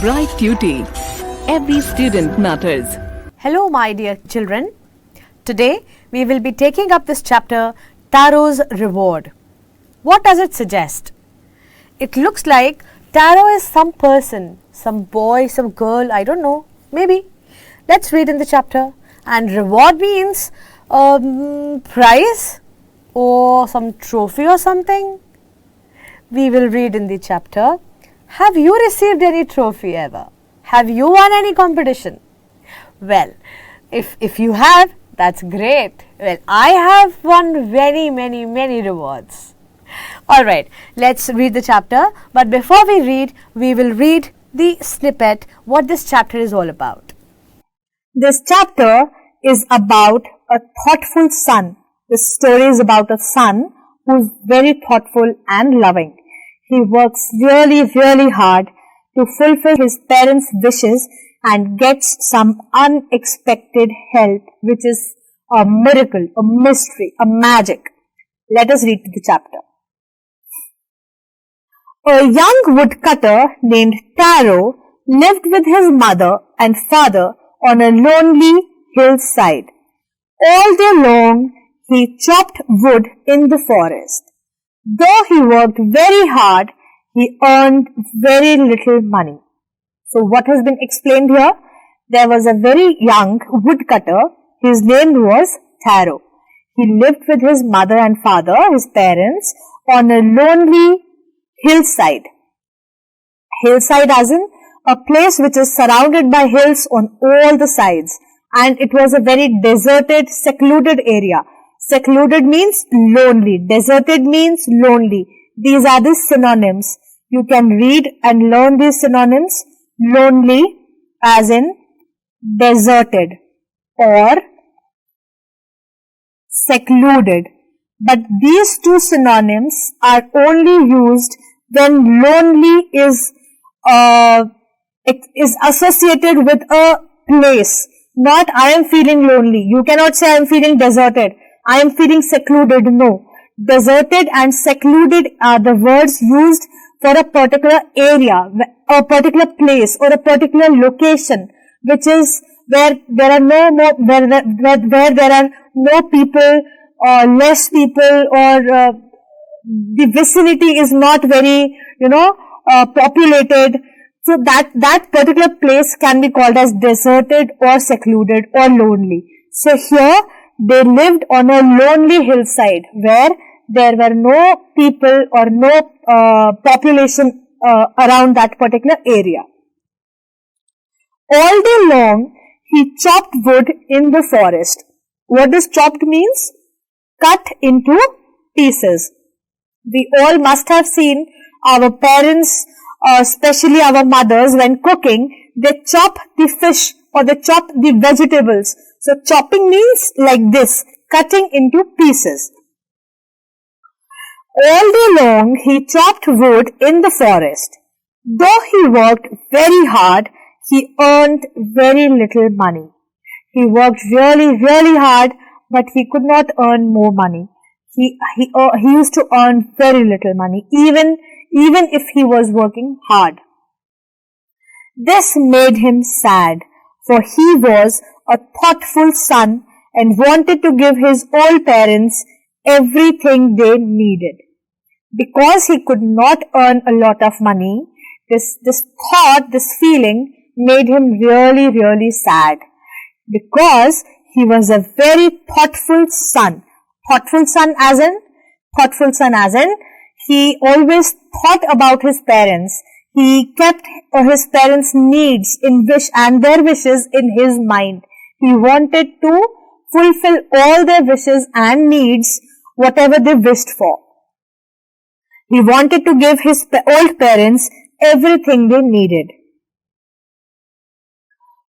Bright Duty. Every student matters. Hello, my dear children. Today, we will be taking up this chapter, Taro's Reward. What does it suggest? It looks like Taro is some person, some boy, some girl, I don't know, maybe. Let's read in the chapter. And reward means prize or some trophy or something. We will read in the chapter. Have you received any trophy ever? Have you won any competition? Well, if you have, that's great. Well, I have won many rewards. Alright, let's read the chapter. But before we read, we will read the snippet, what this chapter is all about. This chapter is about a thoughtful son. This story is about a son who is very thoughtful and loving. He works really hard to fulfill his parents' wishes and gets some unexpected help, which is a miracle, a mystery, a magic. Let us read the chapter. A young woodcutter named Taro lived with his mother and father on a lonely hillside. All day long, he chopped wood in the forest. Though he worked very hard, he earned very little money. So what has been explained here? There was a very young woodcutter. His name was Taro. He lived with his mother and father, his parents, on a lonely hillside. Hillside as in a place which is surrounded by hills on all the sides. And it was a very deserted, secluded area. Secluded means lonely. Deserted means lonely. These are the synonyms. You can read and learn these synonyms. Lonely as in deserted or secluded. But these two synonyms are only used when lonely is associated with a place. Not I am feeling lonely. You cannot say I am feeling deserted. I am feeling secluded. No. Deserted and secluded are the words used for a particular area, a particular place or a particular location, which is where there are no more, where there are no people or less people, or the vicinity is not very, populated. So that particular place can be called as deserted or secluded or lonely. So here they lived on a lonely hillside where there were no people or no population around that particular area. All day long he chopped wood in the forest. What does chopped means? Cut into pieces. We all must have seen our parents, especially our mothers, when cooking, they chop the fish or they chop the vegetables. So chopping means like this, cutting into pieces. All day long he chopped wood in the forest. Though he worked very hard, he earned very little money. He worked really hard, but he could not earn more money. He used to earn very little money, even if he was working hard. This made him sad, for he was a thoughtful son and wanted to give his old parents everything they needed. Because he could not earn a lot of money, this thought, this feeling made him really sad. Because he was a very thoughtful son. Thoughtful son as in he always thought about his parents. He kept his parents' needs and their wishes in his mind. He wanted to fulfill all their wishes and needs, whatever they wished for. He wanted to give his old parents everything they needed.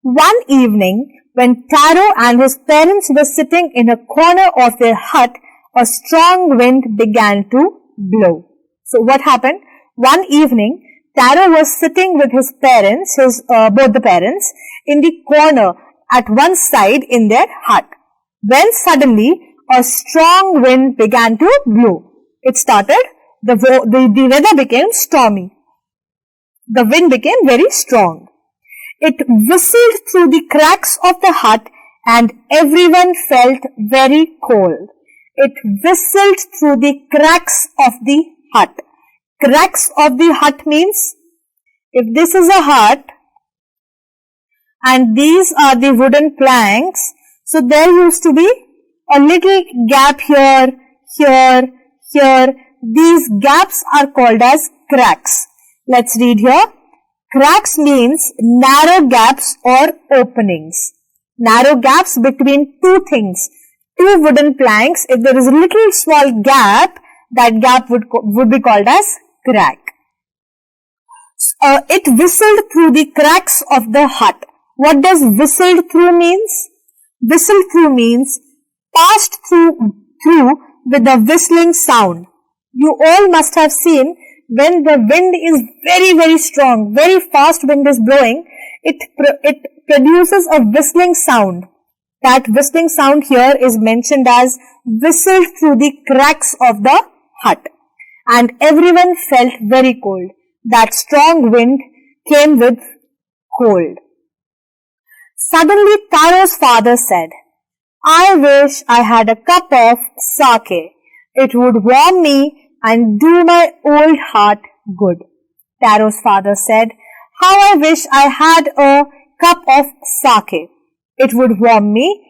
One evening, when Taro and his parents were sitting in a corner of their hut, a strong wind began to blow. So what happened? One evening, Taro was sitting with his parents, both the parents, in the corner at one side in their hut, when suddenly a strong wind began to blow. It started, the weather became stormy. The wind became very strong. It whistled through the cracks of the hut and everyone felt very cold. It whistled through the cracks of the hut. Cracks of the hut means, if this is a hut and these are the wooden planks, so there used to be a little gap here, here, here. These gaps are called as cracks. Let's read here. Cracks means narrow gaps or openings. Narrow gaps between two things. Two wooden planks. If there is a little small gap, that gap would be called as crack. It whistled through the cracks of the hut. What does whistled through means? Whistled through means passed through with a whistling sound. You all must have seen when the wind is very, very strong, very fast wind is blowing, it produces a whistling sound. That whistling sound here is mentioned as whistled through the cracks of the hut. And everyone felt very cold. That strong wind came with cold. Suddenly Taro's father said, I wish I had a cup of sake. It would warm me and do my old heart good. Taro's father said, how I wish I had a cup of sake. It would warm me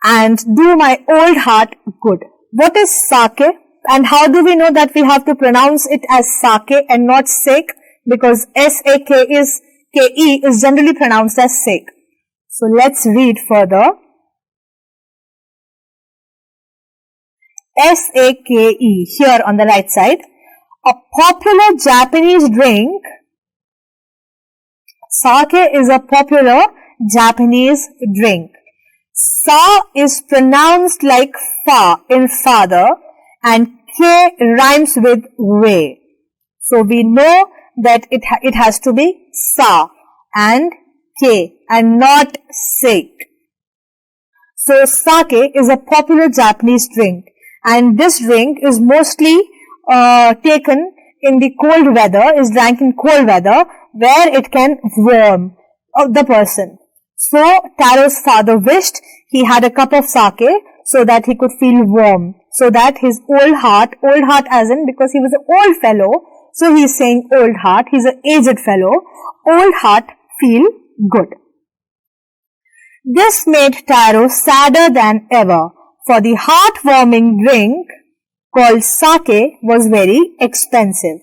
and do my old heart good. What is sake? And how do we know that we have to pronounce it as sake and not sake? Because S-A-K-E is generally pronounced as sake. So let's read further. S-A-K-E here on the right side. A popular Japanese drink. Sake is a popular Japanese drink. Sa is pronounced like fa in father and K rhymes with way. So we know that it has to be sa and K and not sake. So sake is a popular Japanese drink. And this drink is mostly taken in the cold weather, is drank in cold weather, where it can warm the person. So Taro's father wished he had a cup of sake so that he could feel warm, so that his old heart as in because he was an old fellow, so he is saying old heart, he's an aged fellow, old heart feel good. This made Taro sadder than ever, for the heartwarming drink called sake was very expensive.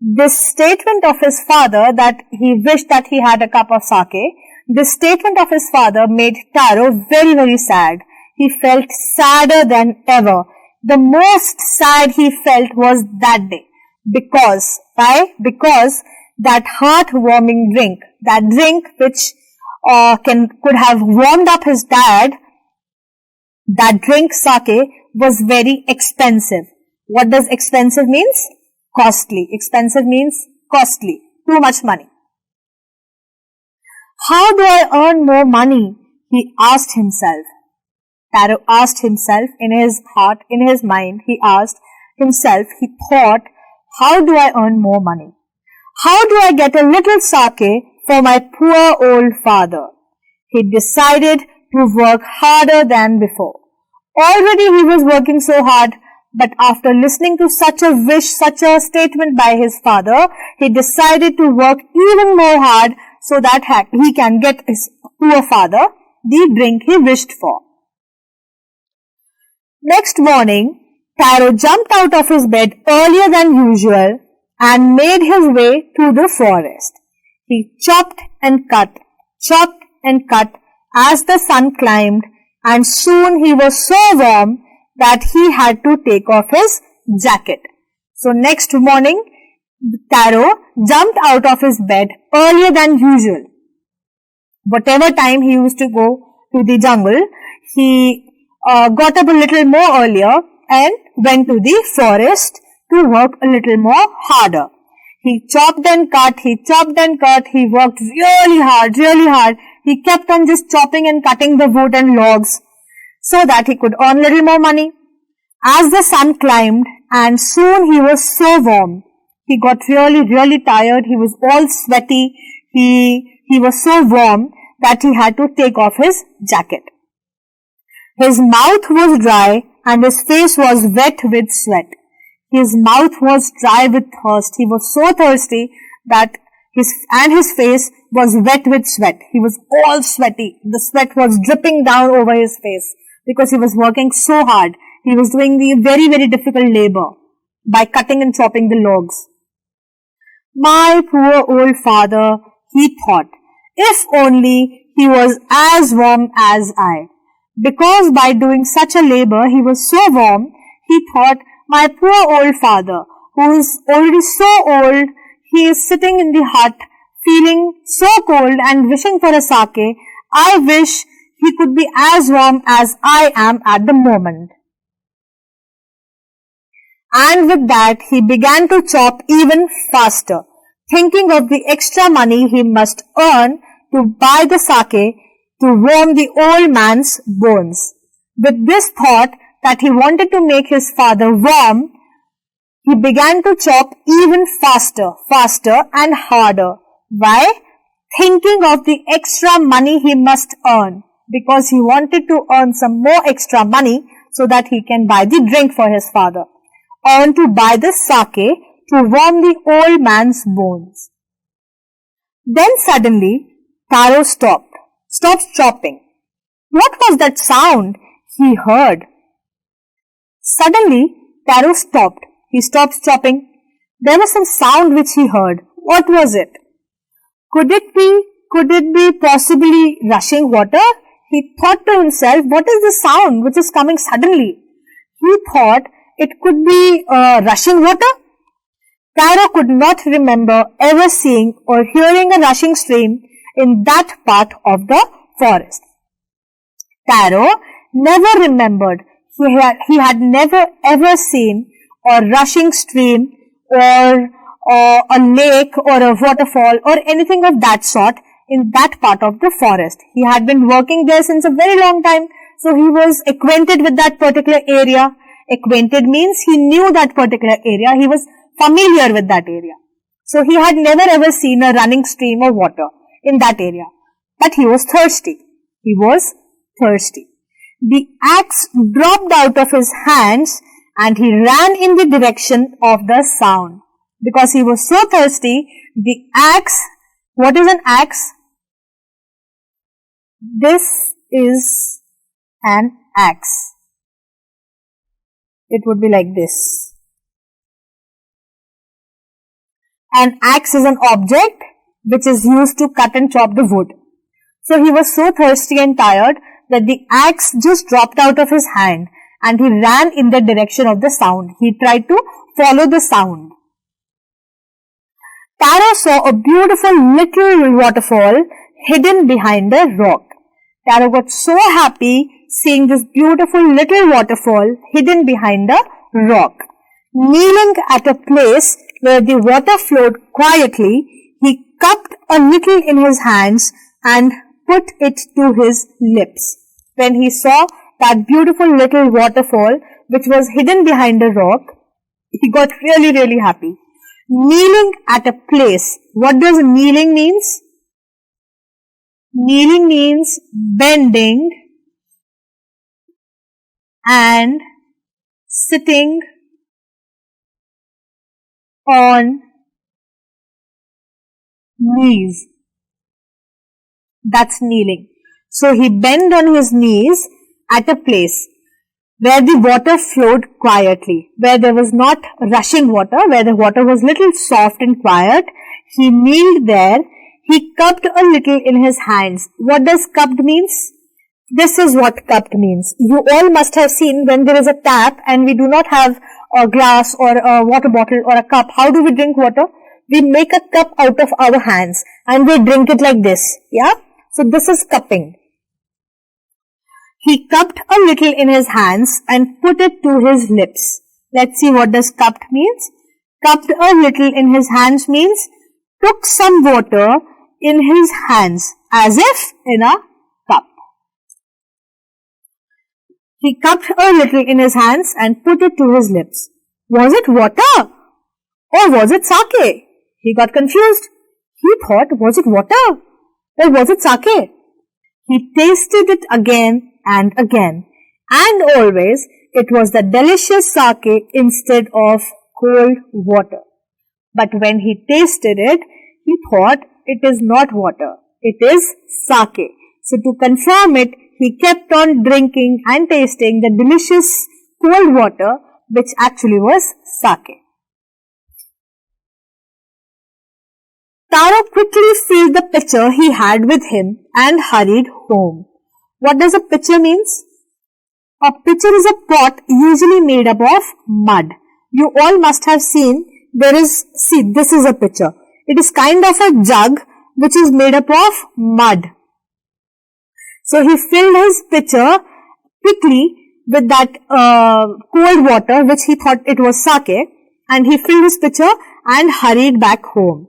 This statement of his father that he wished that he had a cup of sake, this statement of his father made Taro very, very sad. He felt sadder than ever. The most sad he felt was that day. Because, why? Because that heartwarming drink, that drink which could have warmed up his dad, that drink sake was very expensive. What does expensive means? Costly. Expensive means costly. Too much money. How do I earn more money? He asked himself. Taro asked himself in his heart, in his mind, he asked himself, he thought, how do I earn more money? How do I get a little sake for my poor old father? He decided to work harder than before. Already he was working so hard, but after listening to such a wish, such a statement by his father, he decided to work even more hard so that he can get his poor father the drink he wished for. Next morning, Taro jumped out of his bed earlier than usual and made his way to the forest. He chopped and cut as the sun climbed, and soon he was so warm that he had to take off his jacket. So next morning, Taro jumped out of his bed earlier than usual. Whatever time he used to go to the jungle, he got up a little more earlier and went to the forest to work a little more harder. He chopped and cut, he worked really hard. He kept on just chopping and cutting the wood and logs so that he could earn a little more money. As the sun climbed and soon he was so warm He got really tired. He was all sweaty. He was so warm that he had to take off his jacket. His mouth was dry and his face was wet with sweat. His mouth was dry with thirst. He was so thirsty that his face was wet with sweat. He was all sweaty. The sweat was dripping down over his face because he was working so hard. He was doing the very difficult labor by cutting and chopping the logs. My poor old father, he thought, if only he was as warm as I. Because by doing such a labor, he was so warm, he thought, my poor old father, who is already so old, he is sitting in the hut, feeling so cold and wishing for a sake. I wish he could be as warm as I am at the moment. And with that, he began to chop even faster, thinking of the extra money he must earn to buy the sake to warm the old man's bones. With this thought that he wanted to make his father warm, he began to chop even faster and harder. Why? Thinking of the extra money he must earn, because he wanted to earn some more extra money so that he can buy the drink for his father, or to buy the sake to warm the old man's bones. Then suddenly, Taro stopped chopping. What was that sound he heard? Suddenly, Taro stopped. He stopped chopping. There was some sound which he heard. What was it? Could it be possibly rushing water? He thought to himself, what is the sound which is coming suddenly? He thought it could be rushing water. Taro could not remember ever seeing or hearing a rushing stream in that part of the forest. Taro never remembered. He had never ever seen a rushing stream or a lake or a waterfall or anything of that sort in that part of the forest. He had been working there since a very long time, so he was acquainted with that particular area. Acquainted means he knew that particular area. He was familiar with that area. So he had never ever seen a running stream of water in that area. But he was thirsty. The axe dropped out of his hands and he ran in the direction of the sound. Because he was so thirsty, the axe, what is an axe? This is an axe. It would be like this. An axe is an object which is used to cut and chop the wood. So he was so thirsty and tired that the axe just dropped out of his hand and he ran in the direction of the sound. He tried to follow the sound. Taro saw a beautiful little waterfall hidden behind a rock. Taro got so happy seeing this beautiful little waterfall hidden behind a rock. Kneeling at a place where the water flowed quietly, he cupped a little in his hands and put it to his lips. When he saw that beautiful little waterfall which was hidden behind a rock, he got really happy. Kneeling at a place. What does kneeling means? Kneeling means bending and sitting on knees. That's kneeling. So he bent on his knees at a place where the water flowed quietly, where there was not rushing water, where the water was little soft and quiet. He kneeled there. He cupped a little in his hands. What does cupped means? This is what cupped means. You all must have seen when there is a tap and we do not have a glass or a water bottle or a cup. How do we drink water? We make a cup out of our hands and we drink it like this. Yeah? So this is cupping. He cupped a little in his hands and put it to his lips. Let's see what does cupped means. Cupped a little in his hands means took some water in his hands as if in a cup. He cupped a little in his hands and put it to his lips. Was it water? Or was it sake? He got confused. He thought, was it water? Or was it sake? He tasted it again and again, and always it was the delicious sake instead of cold water. But when he tasted it, he thought it is not water, it is sake. So to confirm it, he kept on drinking and tasting the delicious cold water, which actually was sake. Taro quickly filled the pitcher he had with him and hurried home. What does a pitcher means? A pitcher is a pot usually made up of mud. You all must have seen this is a pitcher. It is kind of a jug which is made up of mud. So he filled his pitcher quickly with that cold water which he thought it was sake, and he filled his pitcher and hurried back home.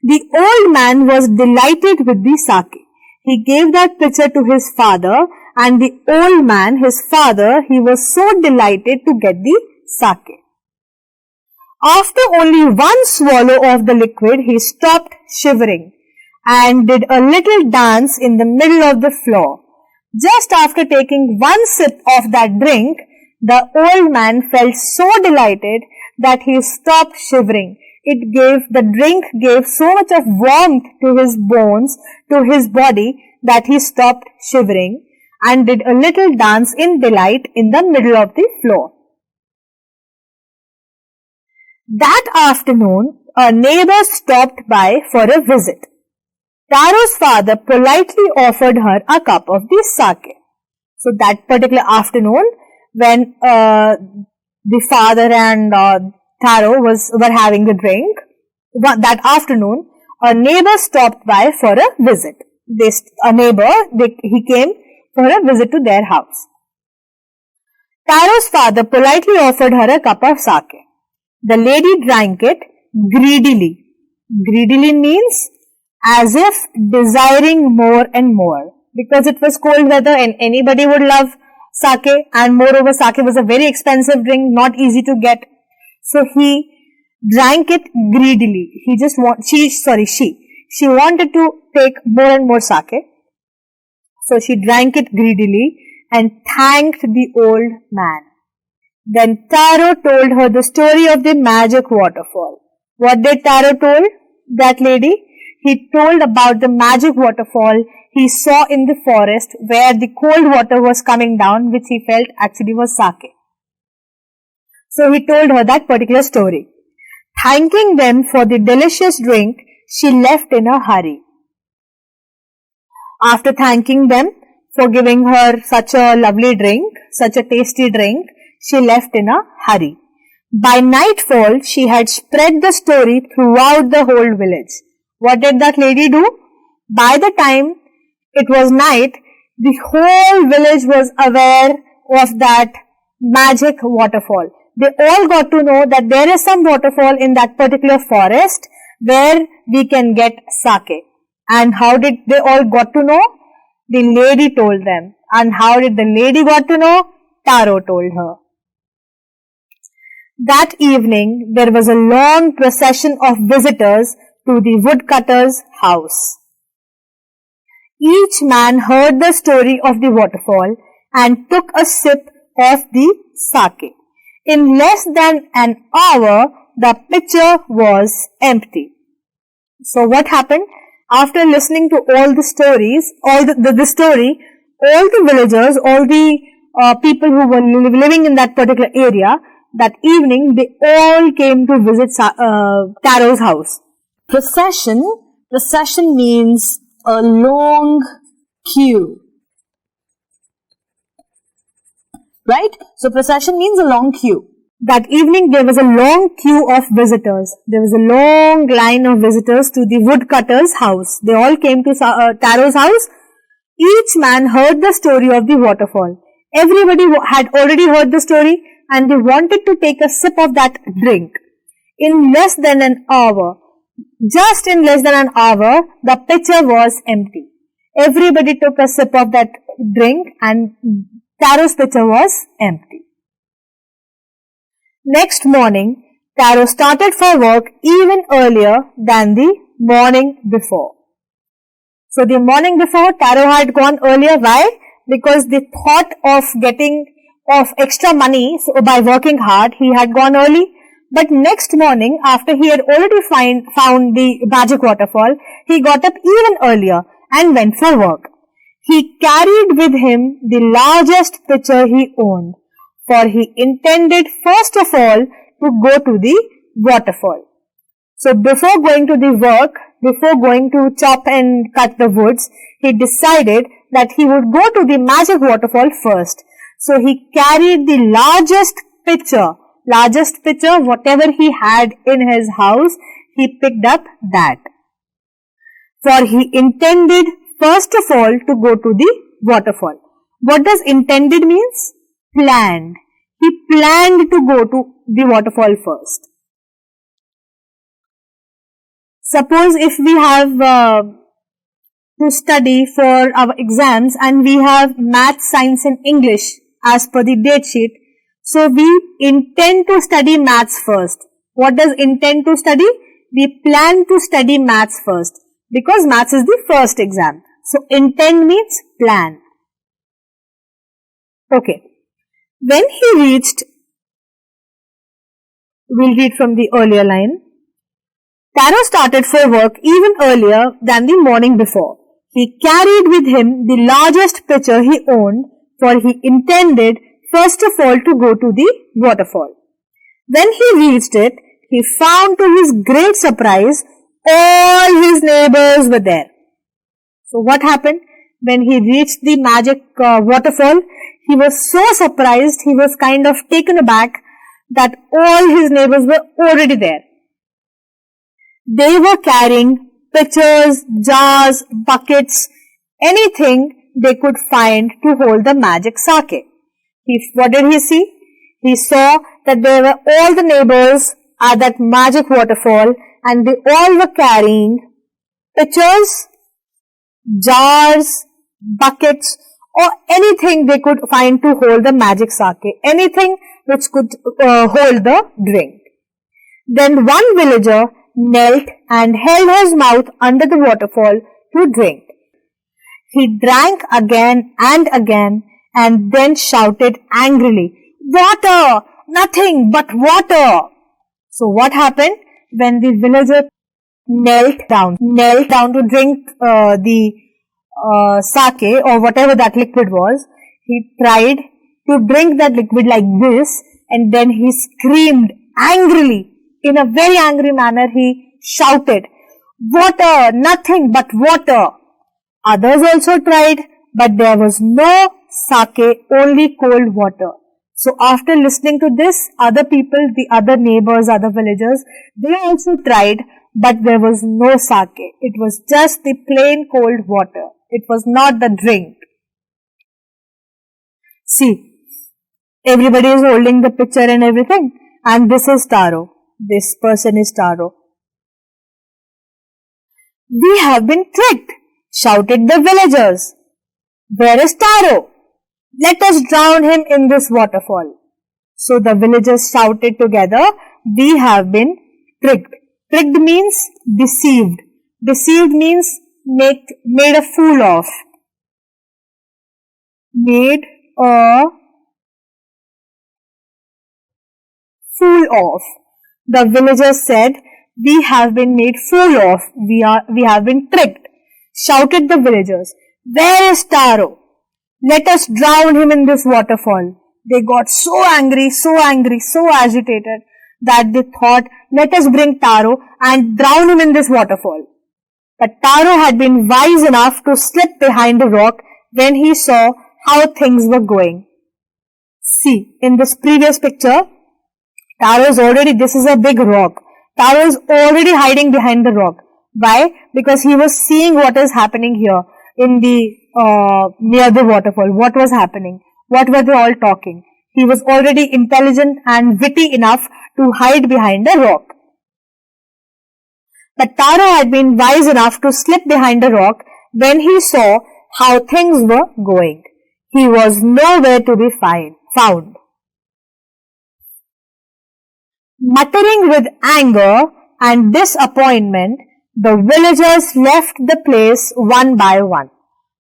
The old man was delighted with the sake. He gave that pitcher to his father, and the old man, his father, he was so delighted to get the sake. After only one swallow of the liquid, he stopped shivering and did a little dance in the middle of the floor. Just after taking one sip of that drink, the old man felt so delighted that he stopped shivering. The drink gave so much of warmth to his bones, to his body, that he stopped shivering and did a little dance in delight in the middle of the floor. That afternoon, a neighbor stopped by for a visit. Taro's father politely offered her a cup of the sake. So that particular afternoon, when the father and Taro were having a drink, that afternoon, a neighbor stopped by for a visit. He came for a visit to their house. Taro's father politely offered her a cup of sake. The lady drank it greedily. Greedily means as if desiring more and more. Because it was cold weather and anybody would love sake, and moreover sake was a very expensive drink, not easy to get. So he drank it greedily. She wanted to take more and more sake. So she drank it greedily and thanked the old man. Then Taro told her the story of the magic waterfall. What did Taro told that lady? He told about the magic waterfall he saw in the forest where the cold water was coming down, which he felt actually was sake. So he told her that particular story. Thanking them for the delicious drink, she left in a hurry. After thanking them for giving her such a lovely drink, such a tasty drink, she left in a hurry. By nightfall, she had spread the story throughout the whole village. What did that lady do? By the time it was night, the whole village was aware of that magic waterfall. They all got to know that there is some waterfall in that particular forest where we can get sake. And how did they all got to know? The lady told them. And how did the lady got to know? Taro told her. That evening, there was a long procession of visitors to the woodcutter's house. Each man heard the story of the waterfall and took a sip of the sake. In less than an hour, the pitcher was empty. So what happened? After listening to all the stories, all the villagers, all the people who were living in that particular area, that evening they all came to visit Taro's house. Procession means a long queue. Right? So procession means a long queue. That evening there was a long queue of visitors. There was a long line of visitors to the woodcutter's house. They all came to Taro's house. Each man heard the story of the waterfall. Everybody had already heard the story and they wanted to take a sip of that drink. In less than an hour, just in less than an hour, the pitcher was empty. Everybody took a sip of that drink and Taro's pitcher was empty. Next morning, Taro started for work even earlier than the morning before. So the morning before, Taro had gone earlier. Why? Because the thought of getting of extra money by working hard, he had gone early. But next morning, after he had already found the magic waterfall, he got up even earlier and went for work. He carried with him the largest pitcher he owned, for he intended first of all to go to the waterfall. So before going to the work, before going to chop and cut the woods, he decided that he would go to the magic waterfall first. So he carried the largest pitcher, whatever he had in his house, he picked up that. For he intended first of all to go to the waterfall. What does intended means? Planned. He planned to go to the waterfall first. Suppose if we have to study for our exams and we have math, science and English as per the date sheet, so we intend to study maths first. What does intend to study? We plan to study maths first because maths is the first exam. So intend means plan. Okay. When he reached, we'll read from the earlier line. Taro started for work even earlier than the morning before. He carried with him the largest pitcher he owned, for he intended first of all to go to the waterfall. When he reached it, he found to his great surprise all his neighbors were there. So what happened? When he reached the magic waterfall, he was so surprised, he was kind of taken aback that all his neighbors were already there. They were carrying pitchers, jars, buckets, anything they could find to hold the magic sake. What did he see? He saw that there were all the neighbors at that magic waterfall and they all were carrying pitchers, jars, buckets or anything they could find to hold the magic sake, anything which could hold the drink. Then one villager knelt and held his mouth under the waterfall to drink. He drank again and then shouted angrily, "Water! Nothing but water!" So what happened? When the villager knelt down to drink the sake or whatever that liquid was, he tried to drink that liquid like this and then he screamed angrily. In a very angry manner, he shouted, "Water! Nothing but water!" Others also tried, but there was no sake, only cold water. So after listening to this, other people, the other neighbors, other villagers, they also tried, but there was no sake. It was just the plain cold water. It was not the drink. See, everybody is holding the pitcher and everything, and this is Taro. This person is Taro. "We have been tricked," shouted the villagers. "Where is Taro? Let us drown him in this waterfall." So the villagers shouted together, "We have been tricked." Tricked means deceived. Deceived means made a fool of. Made a fool of. The villagers said, "We have been made fool of. We have been tricked." Shouted the villagers, "Where is Taro? Let us drown him in this waterfall." They got so angry, so agitated that they thought, "Let us bring Taro and drown him in this waterfall." But Taro had been wise enough to slip behind a rock when he saw how things were going. See, in this previous picture, this is a big rock. Taro is already hiding behind the rock. Why? Because he was seeing what is happening here in the near the waterfall. What was happening? What were they all talking? He was already intelligent and witty enough to hide behind a rock. But Taro had been wise enough to slip behind a rock when he saw how things were going. He was nowhere to be found. Muttering with anger and disappointment, the villagers left the place one by one.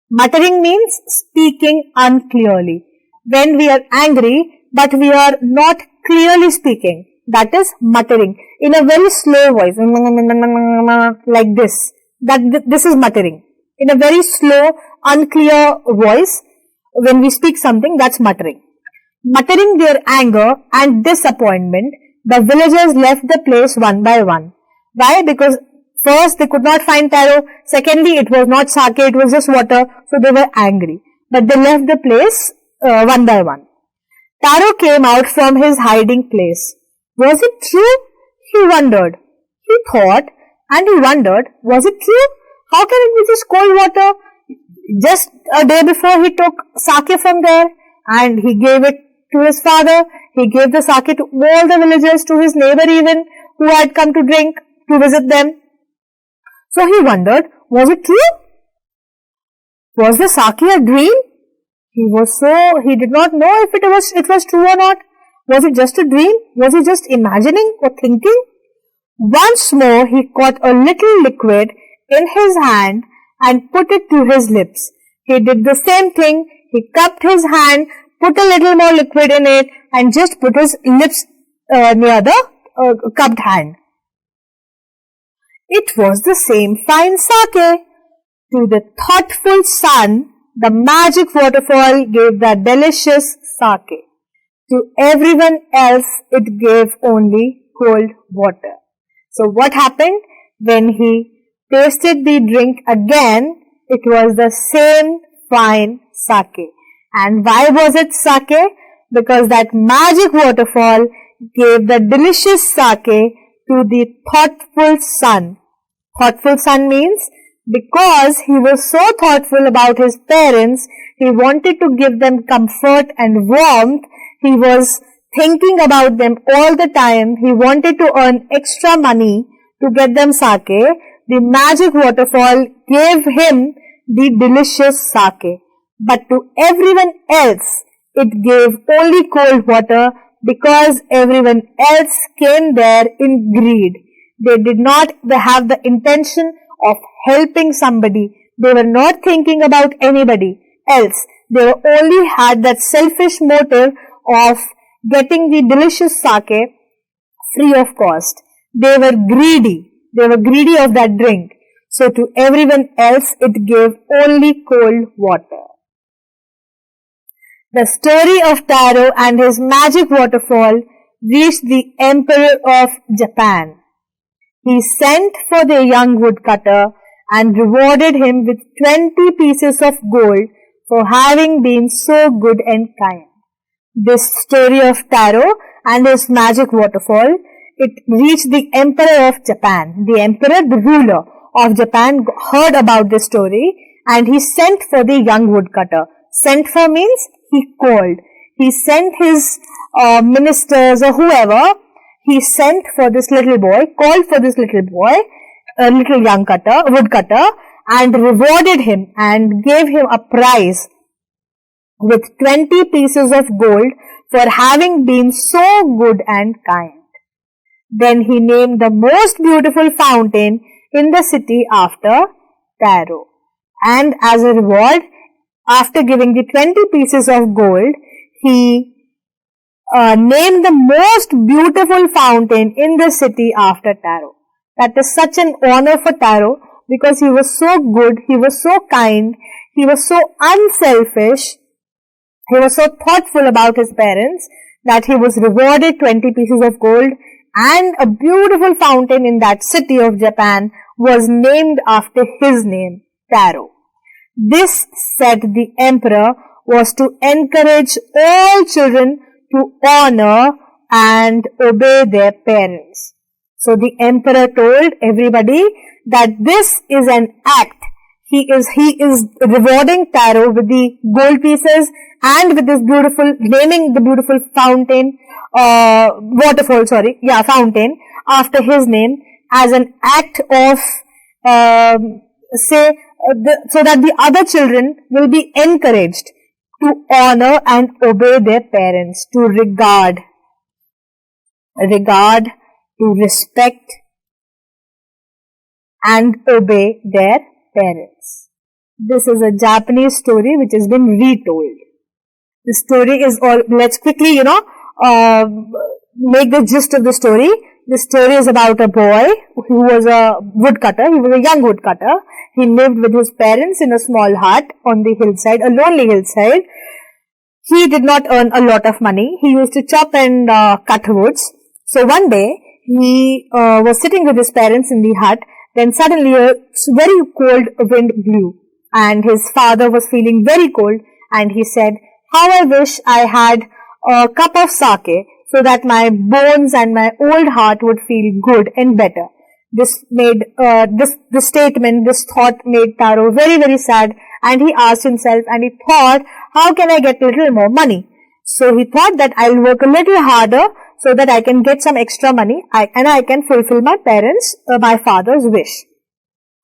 Muttering means speaking unclearly. When we are angry, but we are not clearly speaking, that is muttering in a very slow voice, like this. This is muttering. In a very slow, unclear voice, when we speak something, that's muttering. Muttering their anger and disappointment, the villagers left the place one by one. Why? Because first they could not find Taro. Secondly, it was not sake, it was just water. So they were angry. But they left the place one by one. Taro came out from his hiding place. Was it true? He wondered. He thought and he wondered, was it true? How can it be just cold water? Just a day before he took sake from there and he gave it to his father. He gave the sake to all the villagers, to his neighbor even, who had come to drink, to visit them. So he wondered, was it true? Was the sake a dream? He did not know if it was true or not. Was it just a dream? Was he just imagining or thinking? Once more he caught a little liquid in his hand and put it to his lips. He did the same thing. He cupped his hand, put a little more liquid in it and just put his lips near the cupped hand. It was the same fine sake. To the thoughtful son, the magic waterfall gave the delicious sake. To everyone else, it gave only cold water. So what happened? When he tasted the drink again, it was the same fine sake. And why was it sake? Because that magic waterfall gave the delicious sake to the thoughtful son. Thoughtful son means because he was so thoughtful about his parents, he wanted to give them comfort and warmth. He was thinking about them all the time. He wanted to earn extra money to get them sake. The magic waterfall gave him the delicious sake. But to everyone else, it gave only cold water because everyone else came there in greed. They did not have the intention of helping somebody. They were not thinking about anybody else. They only had that selfish motive of getting the delicious sake free of cost. They were greedy. They were greedy of that drink. So to everyone else, it gave only cold water. The story of Taro and his magic waterfall reached the Emperor of Japan. He sent for the young woodcutter and rewarded him with 20 pieces of gold for having been so good and kind. This story of Taro and his magic waterfall, it reached the Emperor of Japan. The Emperor, the ruler of Japan, heard about this story and he sent for the young woodcutter. Sent for means he called. He sent his ministers or whoever. He sent for this little boy, called for this little boy, a little young woodcutter, and rewarded him and gave him a prize with 20 pieces of gold for having been so good and kind. Then he named the most beautiful fountain in the city after Taro. And as a reward, after giving the 20 pieces of gold, he named the most beautiful fountain in the city after Taro. That is such an honor for Taro because he was so good, he was so kind, he was so unselfish, he was so thoughtful about his parents that he was rewarded 20 pieces of gold and a beautiful fountain in that city of Japan was named after his name, Taro. This, said the emperor, was to encourage all children to honor and obey their parents. So the emperor told everybody that this is an act. He is rewarding Taro with the gold pieces and with this beautiful, naming the beautiful fountain, fountain after his name as an act of, so that the other children will be encouraged to honor and obey their parents, to regard regard, to respect and obey their parents. This is a Japanese story which has been retold. The story is all, let's quickly, make the gist of the story. The story is about a boy who was a woodcutter. He was a young woodcutter. He lived with his parents in a small hut on the hillside, a lonely hillside. He did not earn a lot of money. He used to chop and cut woods. So one day, he was sitting with his parents in the hut. Then suddenly a very cold wind blew and his father was feeling very cold and he said, "How I wish I had a cup of sake so that my bones and my old heart would feel good and better." This thought made Taro very, very sad, and he asked himself and he thought, how can I get a little more money? So he thought that I'll work a little harder so that I can get some extra money and I can fulfill my my father's wish.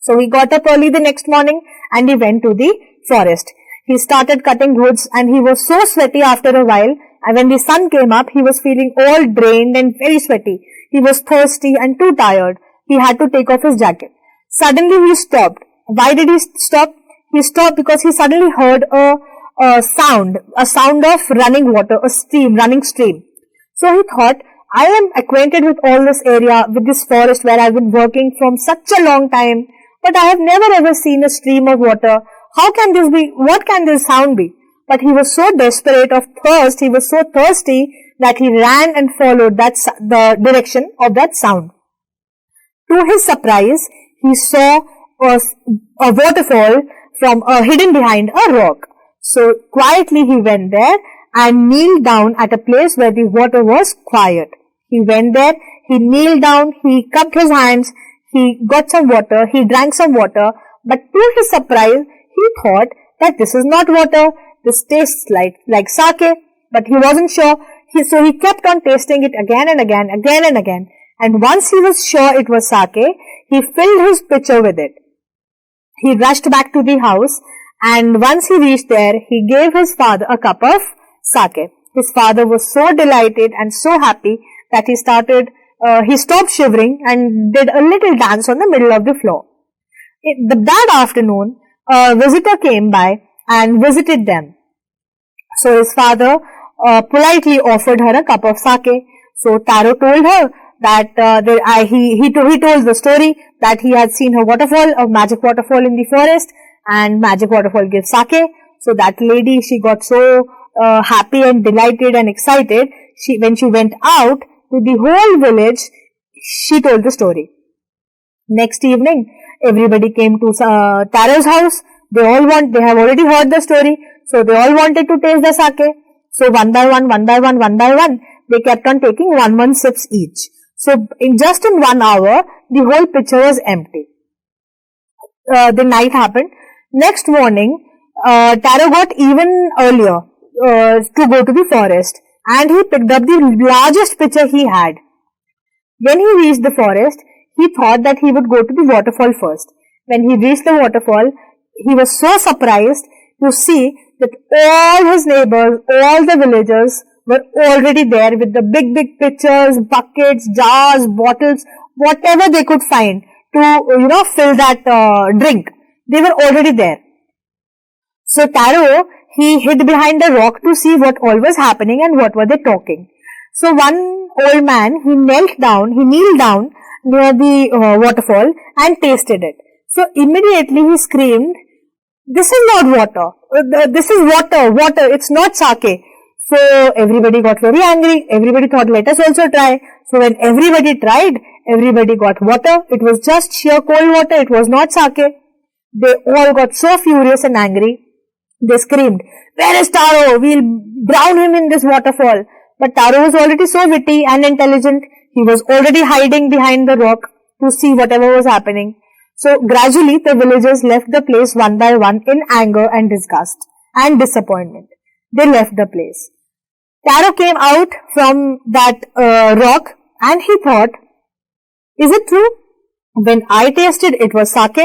So he got up early the next morning and he went to the forest. He started cutting woods and he was so sweaty after a while, and when the sun came up, he was feeling all drained and very sweaty. He was thirsty and too tired. He had to take off his jacket. Suddenly he stopped. Why did he stop? He stopped because he suddenly heard a sound of running water, running stream. So he thought, I am acquainted with all this area, with this forest where I've been working from such a long time, but I have never ever seen a stream of water. How can this be? What can this sound be? But he was so desperate of thirst, he was so thirsty that he ran and followed the direction of that sound. To his surprise, he saw a waterfall hidden behind a rock. So quietly he went there and kneeled down at a place where the water was quiet. He went there, he kneeled down, he cupped his hands, he got some water, he drank some water, but to his surprise, he thought that this is not water, this tastes like sake, but he wasn't sure. So he kept on tasting it again and again. And once he was sure it was sake, he filled his pitcher with it. He rushed back to the house, and once he reached there, he gave his father a cup of sake. His father was so delighted and so happy that he stopped shivering and did a little dance on the middle of the floor. That afternoon, a visitor came by and visited them. So his father politely offered her a cup of sake. So Taro told her that he told the story that he had seen a magic waterfall in the forest, and magic waterfall gives sake. So that lady, she got so happy and delighted and excited. When she went out to the whole village, she told the story. Next evening, everybody came to Taro's house. They have already heard the story, so they all wanted to taste the sake. So one by one, they kept on taking one sips each. So in 1 hour, the whole pitcher was empty. The night happened. Next morning, Taro got even earlier to go to the forest, and he picked up the largest pitcher he had. When he reached the forest, he thought that he would go to the waterfall first. When he reached the waterfall, he was so surprised to see that all his neighbors, all the villagers were already there with the big pitchers, buckets, jars, bottles, whatever they could find to, fill that drink. They were already there. So Taro, he hid behind a rock to see what all was happening and what were they talking. So one old man, he knelt down near the waterfall and tasted it. So immediately he screamed, "This is not water. This is water. It's not sake." So everybody got very angry. Everybody thought, let us also try. So when everybody tried, everybody got water. It was just sheer cold water. It was not sake. They all got so furious and angry. They screamed, "Where is Taro? We'll drown him in this waterfall." But Taro was already so witty and intelligent. He was already hiding behind the rock to see whatever was happening. So gradually the villagers left the place one by one in anger and disgust and disappointment. They left the place. Taro came out from that rock and he thought, is it true? When I tasted it was sake,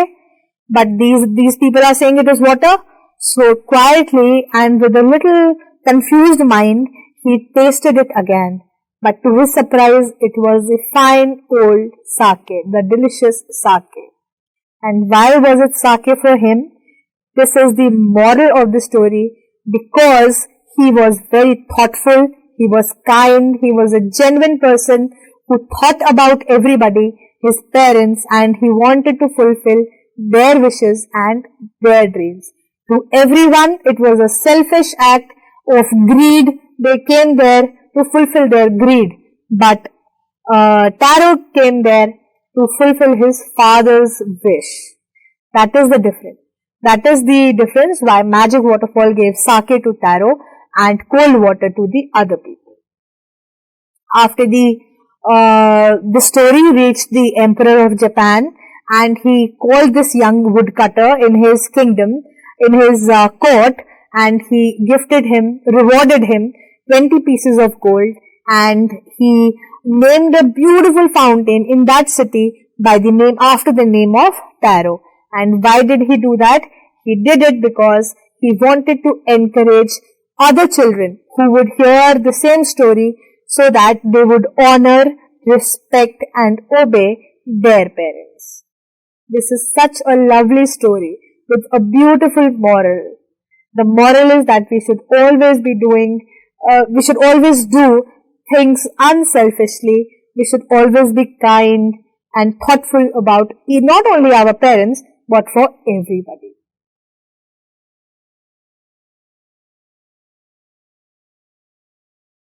but these people are saying it is water. So quietly and with a little confused mind, he tasted it again. But to his surprise, it was a fine old sake, the delicious sake. And why was it sake for him? This is the moral of the story, because he was very thoughtful, he was kind, he was a genuine person who thought about everybody, his parents, and he wanted to fulfill their wishes and their dreams. To everyone, it was a selfish act of greed. They came there to fulfill their greed. But Taro came there to fulfill his father's wish. That is the difference. That is the difference why Magic Waterfall gave sake to Taro and cold water to the other people. After the story reached the Emperor of Japan, and he called this young woodcutter in his kingdom, in his court, and he gifted him, rewarded him 20 pieces of gold, and he named a beautiful fountain in that city after the name of Taro. And why did he do that? He did it because he wanted to encourage other children who would hear the same story, so that they would honor, respect and obey their parents. This is such a lovely story with a beautiful moral. The moral is that we should always do things unselfishly. We should always be kind and thoughtful about not only our parents, but for everybody.